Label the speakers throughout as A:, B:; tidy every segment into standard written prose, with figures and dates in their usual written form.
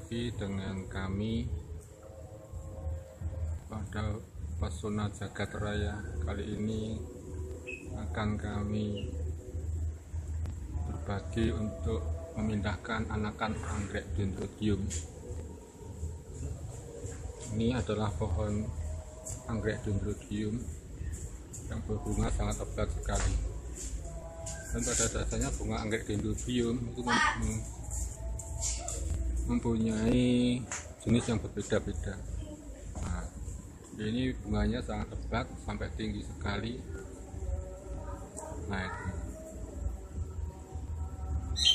A: lagi dengan kami pada Pesona Jagat Raya. Kali ini akan kami berbagi untuk memindahkan anakan anggrek dendrobium. Ini adalah pohon anggrek dendrobium yang berbunga sangat lebat sekali. Dan pada dasarnya bunga anggrek dendrobium itu mempunyai jenis yang berbeda-beda. Nah, ini bunganya sangat lebat sampai tinggi sekali. Nah, itu.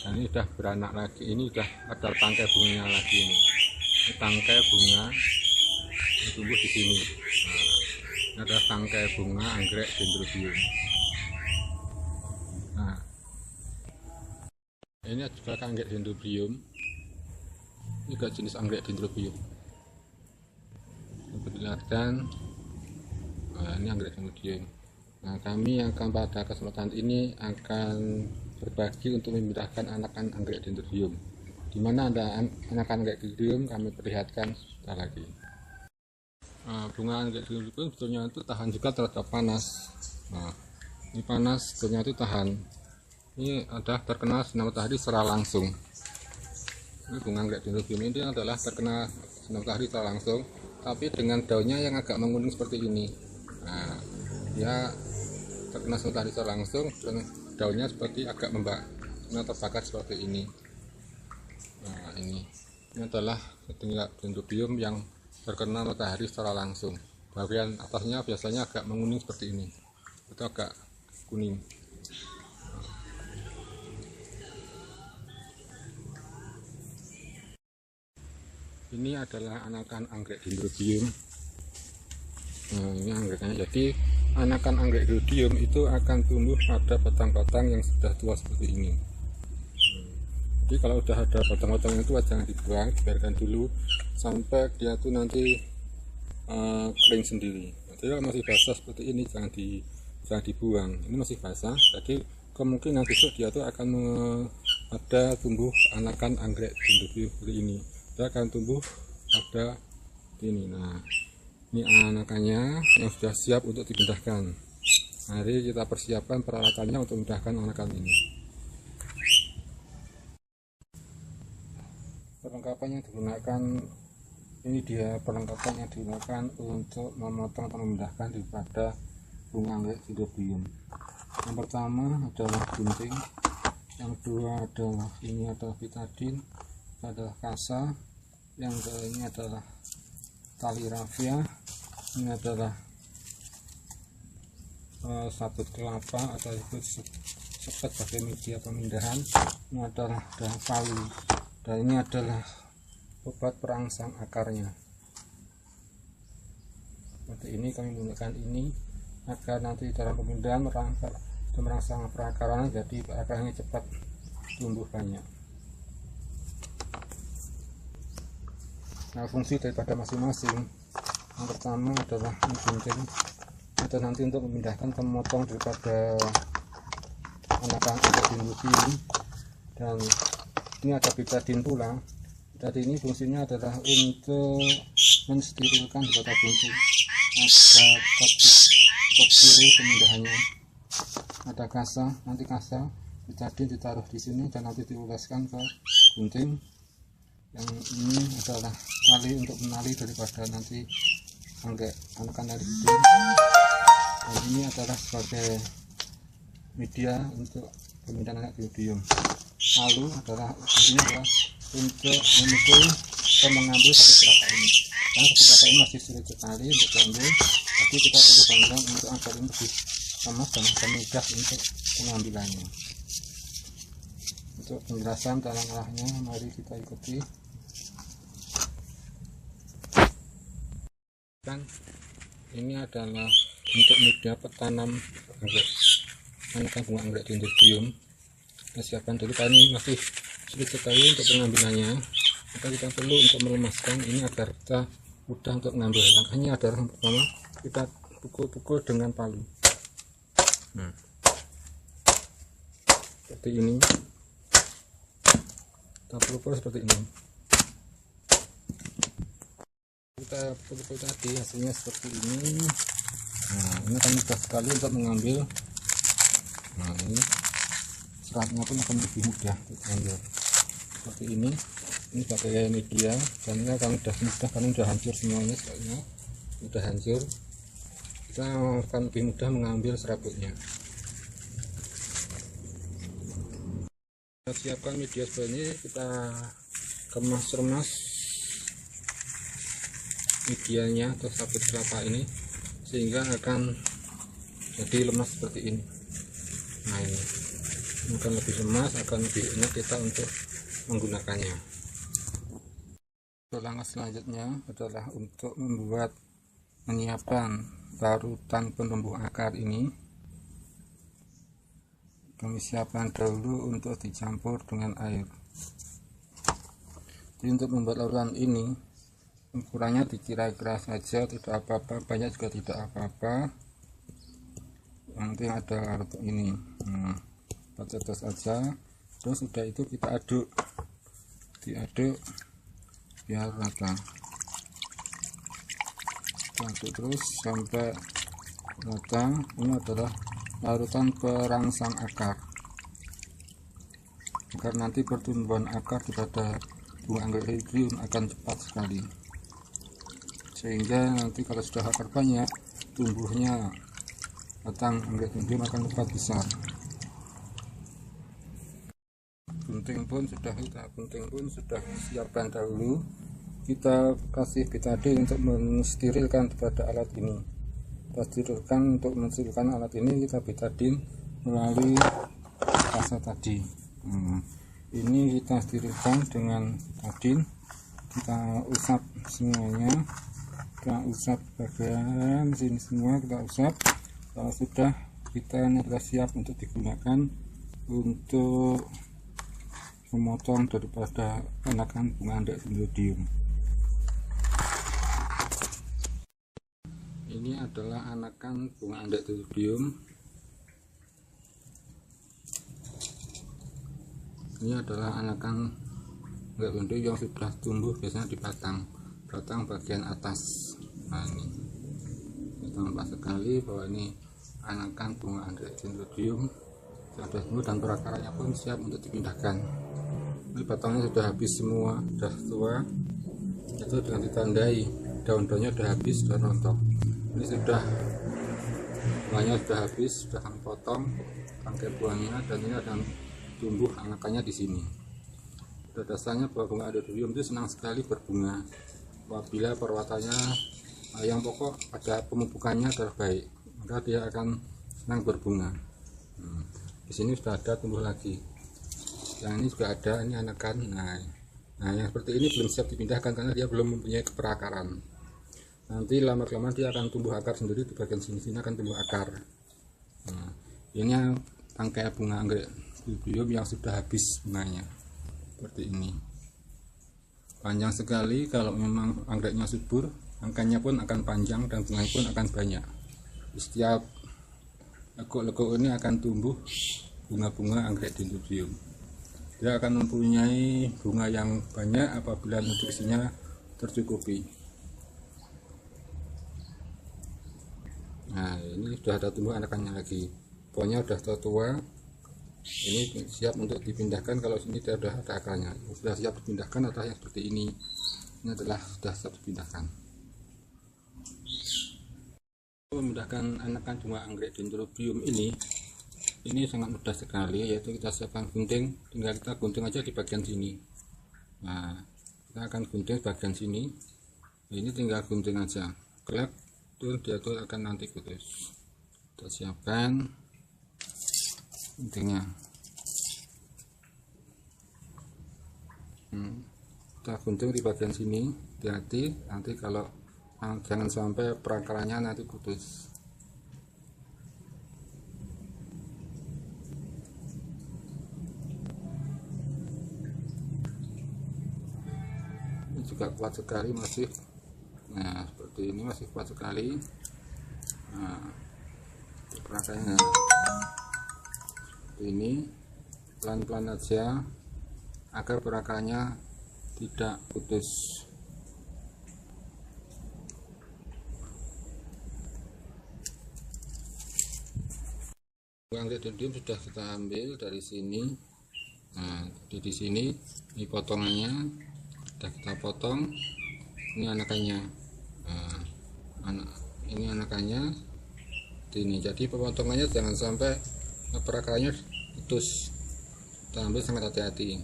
A: Dan ini sudah beranak lagi. Ini sudah ada tangkai bunganya lagi ini. Ini tangkai bunga yang tumbuh di sini. Nah, ini ada tangkai bunga anggrek dendrobium. Nah, ini juga anggrek dendrobium. Ini juga jenis anggrek dendrobium. Perlihatkan, nah, ini anggrek dendrobium. Nah, kami akan pada kesempatan ini akan berbagi untuk memindahkan anakan anggrek dendrobium. Di mana ada anakan anggrek dendrobium kami perlihatkan sebentar lagi. Nah, bunga anggrek dendrobium sebetulnya itu tahan juga terhadap panas. Nah, ini panas sebetulnya itu tahan. Ini ada terkena sinar matahari secara langsung. Ini bunga anggrek dendrobium ini adalah terkena sinar matahari secara langsung, tapi dengan daunnya yang agak menguning seperti ini. Nah, dia terkena sinar matahari secara langsung dan daunnya seperti agak terbakar seperti ini. Nah, ini adalah dendrobium yang terkena matahari secara langsung. Bagian atasnya biasanya agak menguning seperti ini. Itu agak kuning. Ini adalah anakan anggrek dendrobium. Nah, ini anggreknya. Jadi anakan anggrek dendrobium itu akan tumbuh pada batang-batang yang sudah tua seperti ini. Jadi kalau sudah ada batang-batang yang tua jangan dibuang, biarkan dulu sampai dia tuh nanti kering sendiri. Jadi kalau masih basah seperti ini jangan dibuang. Ini masih basah, jadi kemungkinan besok dia tuh akan ada tumbuh anakan anggrek dendrobium seperti ini. Dia akan tumbuh pada ini. Nah, ini anakannya yang sudah siap untuk dipindahkan. Mari kita persiapkan peralatannya untuk memindahkan anakan ini. Perlengkapan yang digunakan, ini dia perlengkapan yang digunakan untuk memotong atau memindahkan daripada bunga anggrek dendrobium. Yang pertama adalah gunting, yang kedua adalah ini adalah betadine, adalah kasa, yang ini adalah tali rafia, ini adalah sabut kelapa atau ikut sepet sebagai media pemindahan, ini adalah daun palu, dan ini adalah obat perangsang akarnya. Seperti ini kami menggunakan ini agar nanti dalam pemindahan merangsang perakaran, jadi akarnya cepat tumbuh banyak. Nah, fungsi daripada masing-masing, yang pertama adalah gunting, itu nanti untuk memindahkan pemotong daripada anakan anggrek dendrobium. Dan ini ada betadine pula. Betadine ini fungsinya adalah untuk mensterilkan daripada buntu agar terpilih pemindahannya. Ada kasa, nanti kasa betadine ditaruh di sini dan nanti dioleskan ke gunting. Yang ini adalah tali untuk menali daripada nanti anakan dari itu, dan ini adalah sebagai media untuk pemindahan anggrek dendrobium. Palu adalah fungsinya adalah untuk memukul atau mengambil satu kelapa ini, karena satu kelapa ini masih sulit sekali untuk diambil, jadi kita perlu bantuan untuk agar ini lebih kemas dan mudah untuk pengambilannya. Untuk penjelasan cara ngolahnya, mari kita ikuti. Ini adalah untuk media petanam anakan bunga anggrek dendrobium. Kita siapkan dulu karena ini masih sulit sekali untuk pengambilannya, maka kita perlu untuk melemaskan ini agar kita mudah untuk mengambil. Langkahnya adalah yang pertama kita pukul-pukul dengan palu. Nah, seperti ini, kita pukul seperti ini. kita pukul tadi hasilnya seperti ini. Nah, ini akan mudah sekali untuk mengambil. Nah, ini seratnya pun akan lebih mudah diambil seperti ini pakai media, dan ini akan mudah karena sudah hancur semuanya, soalnya sudah hancur, kita akan lebih mudah mengambil serabutnya. Kita siapkan media seperti ini, kita kemas-remas medianya atau sabut kelapa ini sehingga akan jadi lemas seperti ini. Nah, ini akan lebih lemas, akan lebih enak kita untuk menggunakannya. Langkah selanjutnya adalah untuk menyiapkan larutan penumbuh akar ini. Kami siapkan dahulu untuk dicampur dengan air. Jadi untuk membuat larutan ini ukurannya dikira-kira saja, tidak apa-apa, banyak juga tidak apa-apa, yang penting ada larut ini. Tetes aja, terus sudah itu kita diaduk biar rata, kita aduk terus sampai rata. Ini adalah larutan perangsang akar, agar nanti pertumbuhan akar pada bunga anggrek Dendrobium akan cepat sekali, sehingga nanti kalau sudah akar banyak, tumbuhnya batang anggrek Dendrobium akan cepat besar. Gunting pun sudah siapkan dahulu, kita kasih betadin untuk mensterilkan pada alat ini. Untuk mensterilkan alat ini kita betadin melalui fase tadi. Ini kita sterilkan dengan betadin, kita usap semuanya, kita usap bagian sini semua, kita usap. Kalau sudah, kita sudah siap untuk digunakan untuk memotong daripada anakan bunga anggrek Dendrobium. Ini adalah anakan bunga anggrek Dendrobium. Ini adalah anakan anggrek Dendrobium yang sudah tumbuh biasanya di batang bagian atas. Nah, ini tampak sekali bahwa ini anakan bunga anggrek Dendrobium sudah tumbuh dan perakarannya pun siap untuk dipindahkan. Ini batangnya sudah habis semua, sudah tua, itu dengan ditandai daun-daunnya sudah habis, sudah rontok. Ini sudah bunganya sudah habis, sudah kami potong tangkai buahnya, dan ini akan tumbuh anakannya di sini. Pada dasarnya bahwa bunga anggrek Dendrobium itu senang sekali berbunga apabila perawatannya yang pokok pada pemupukannya terbaik, maka dia akan senang berbunga. Di sini sudah ada tumbuh lagi. Yang ini juga ada, ini anakan. Nah, yang seperti ini belum siap dipindahkan karena dia belum mempunyai keperakaran. Nanti lama-kelamaan dia akan tumbuh akar sendiri, di bagian sini akan tumbuh akar. Nah, ini tangkai bunga anggrek Dendrobium yang sudah habis bunganya, seperti ini. Panjang sekali, kalau memang anggreknya subur, angkanya pun akan panjang dan bunganya pun akan banyak. Di setiap lekuk-lekuk ini akan tumbuh bunga-bunga anggrek Dendrobium. Dia akan mempunyai bunga yang banyak apabila nutrisinya tercukupi. Nah, ini sudah ada tumbuh anakannya lagi. Pohonnya sudah tua. Ini siap untuk dipindahkan. Kalau sini sudah ada akarnya, sudah siap dipindahkan. Atau yang seperti ini adalah sudah siap dipindahkan. Memindahkan anakan bunga anggrek Dendrobium ini sangat mudah sekali, yaitu kita siapkan gunting, tinggal kita gunting aja di bagian sini. Nah, kita akan gunting bagian sini. Ini tinggal gunting aja, klek tuh, dia tuh akan nanti putus. Kita siapkan guntingnya. Kita gunting di bagian sini, hati-hati nanti kalau jangan sampai perakarannya nanti putus. Juga kuat sekali masih. Nah, seperti ini masih kuat sekali. Nah, perakarannya seperti ini, pelan-pelan aja agar perakarannya tidak putus. Anggrek dendrium sudah kita ambil dari sini. Nah, di sini ini potongannya sudah kita potong. Ini anakannya. Nah, ini anakannya ini. Jadi pemotongannya jangan sampai perakarnya putus. Kita ambil sangat hati-hati.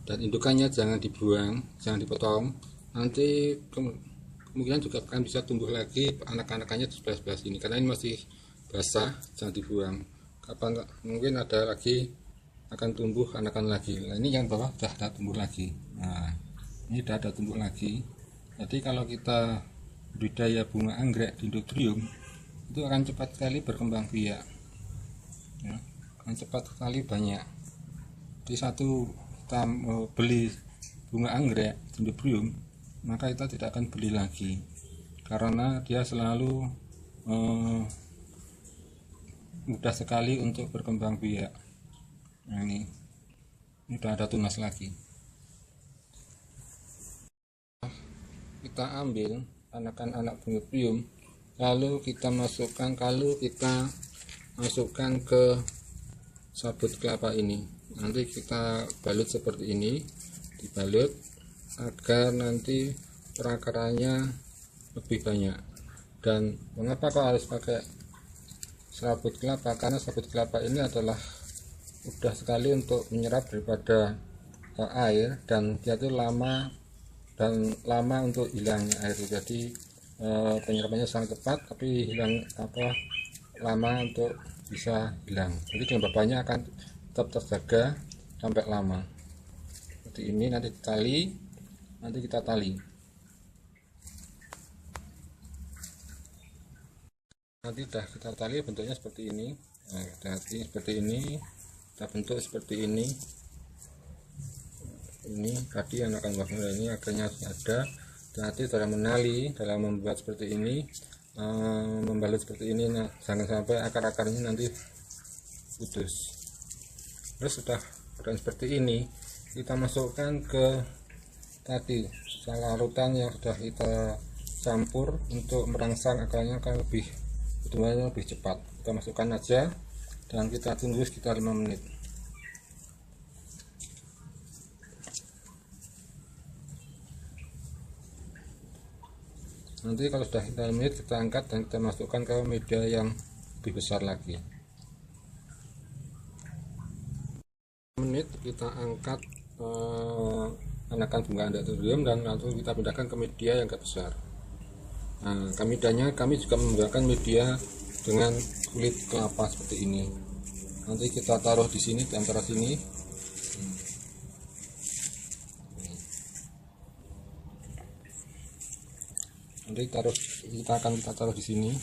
A: Dan indukannya jangan dibuang, jangan dipotong. Nanti kemungkinan juga akan bisa tumbuh lagi anak-anakannya di sebelah sini, karena ini masih basah. Jangan dibuang, kapan mungkin ada lagi akan tumbuh anakan lagi. Nah, ini yang bawah sudah ada tumbuh lagi. Nah, ini sudah ada tumbuh lagi. Jadi kalau kita budidaya bunga anggrek dendrium itu akan cepat sekali berkembang biak ya, akan cepat sekali banyak. Di satu kita beli bunga anggrek dendrium, maka kita tidak akan beli lagi karena dia selalu mudah sekali untuk berkembang biak. Nah, ini sudah ada tunas lagi. Kita ambil anakan-anak dendrium, lalu kita masukkan ke sabut kelapa ini. Nanti kita balut seperti ini, dibalut agar nanti perakarannya lebih banyak. Dan mengapa kok harus pakai sabut kelapa? Karena sabut kelapa ini adalah mudah sekali untuk menyerap daripada air, dan dia itu lama untuk hilangnya air. Jadi penyerapannya sangat cepat, tapi lama untuk bisa hilang. Jadi kelembabannya akan tetap terjaga sampai lama. Seperti ini. Nanti kita tali. Nanti sudah kita tali, bentuknya seperti ini. Nah, seperti ini, kita bentuk seperti ini. Ini tadi anakan buah ini akhirnya ada. Nanti dalam menali, dalam membuat seperti ini, membalut seperti ini. Nah, jangan sampai akar-akarnya nanti putus. Terus sudah seperti ini, kita masukkan ke tadi larutan yang sudah kita campur untuk merangsang akarnya akan lebih cepat. Kita masukkan aja dan kita tunggu sekitar 5 menit. Nanti kalau sudah 5 menit kita angkat dan kita masukkan ke media yang lebih besar lagi. Menit kita angkat anakan bunga dendrium dan langsung kita pindahkan ke media yang agak besar. Nah, kami juga menggunakan media dengan kulit kelapa seperti ini. Nanti kita taruh di sini, di antara sini. Nanti kita akan taruh di sini,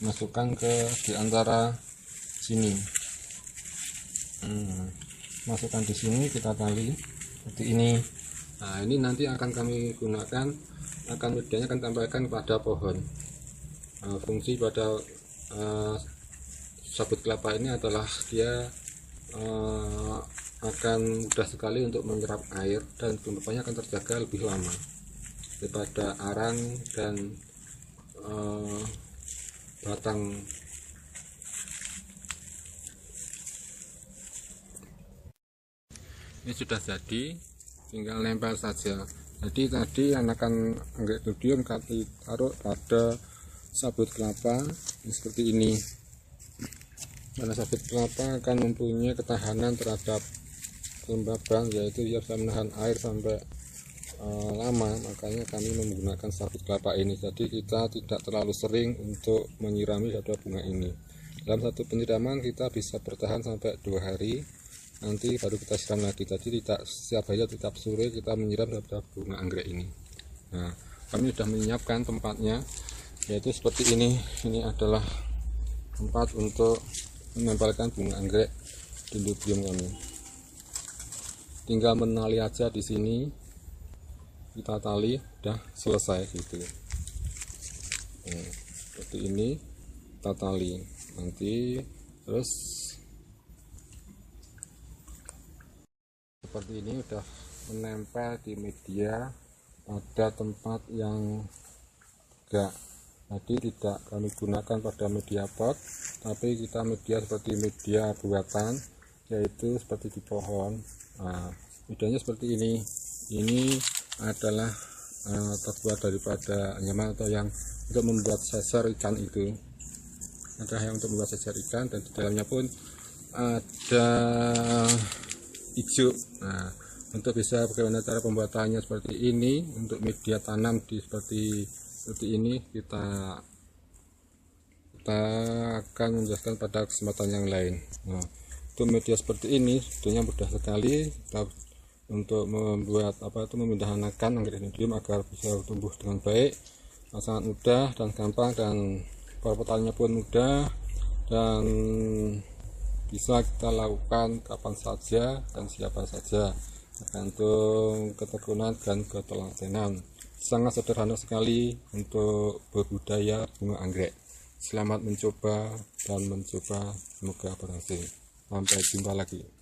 A: masukkan ke di antara sini. Masukkan di sini, kita tali seperti ini. Nah, ini nanti akan kami gunakan, medianya akan tambahkan pada pohon. Fungsi pada sabut kelapa ini adalah dia akan mudah sekali untuk menyerap air dan kelembabannya akan terjaga lebih lama daripada arang dan batang. Ini sudah jadi, tinggal nempel saja. Jadi tadi anakan anggrek dendrium kami taruh pada sabut kelapa seperti ini. Karena sabut kelapa akan mempunyai ketahanan terhadap kelembaban, yaitu dia bisa menahan air sampai lama, makanya kami menggunakan sabut kelapa ini. Jadi kita tidak terlalu sering untuk menyirami pada bunga ini. Dalam satu penyiraman kita bisa bertahan sampai 2 hari, nanti baru kita siram lagi. Jadi tidak setiap hari, setiap sore kita menyiram pada bunga anggrek ini. Nah, kami sudah menyiapkan tempatnya, yaitu seperti ini. Ini adalah tempat untuk menempelkan bunga anggrek dendrium kami. Tinggal menali aja di sini, kita tali, udah selesai gitu. Seperti ini kita tali, nanti terus seperti ini udah menempel di media pada tempat yang agak Jadi tidak kami gunakan pada media pot, tapi kita media seperti media buatan, yaitu seperti di pohon. Nah, medianya seperti ini. Ini adalah terbuat daripada anyaman atau yang untuk membuat sesar ikan itu. Ada yang untuk membuat sesar ikan, dan di dalamnya pun ada hijau. Nah, untuk bisa bagaimana cara pembuatannya seperti ini, untuk media tanam di seperti ini kita akan menjelaskan pada kesempatan yang lain. Nah, untuk media seperti ini sebetulnya mudah sekali untuk membuat memindahkan anggrek medium agar bisa tumbuh dengan baik. Sangat mudah dan gampang, dan perawatannya pun mudah dan bisa kita lakukan kapan saja dan siapa saja, tergantung ketekunan dan ketelatenan. Sangat sederhana sekali untuk berbudaya bunga anggrek. Selamat mencoba dan mencoba, semoga berhasil. Sampai jumpa lagi.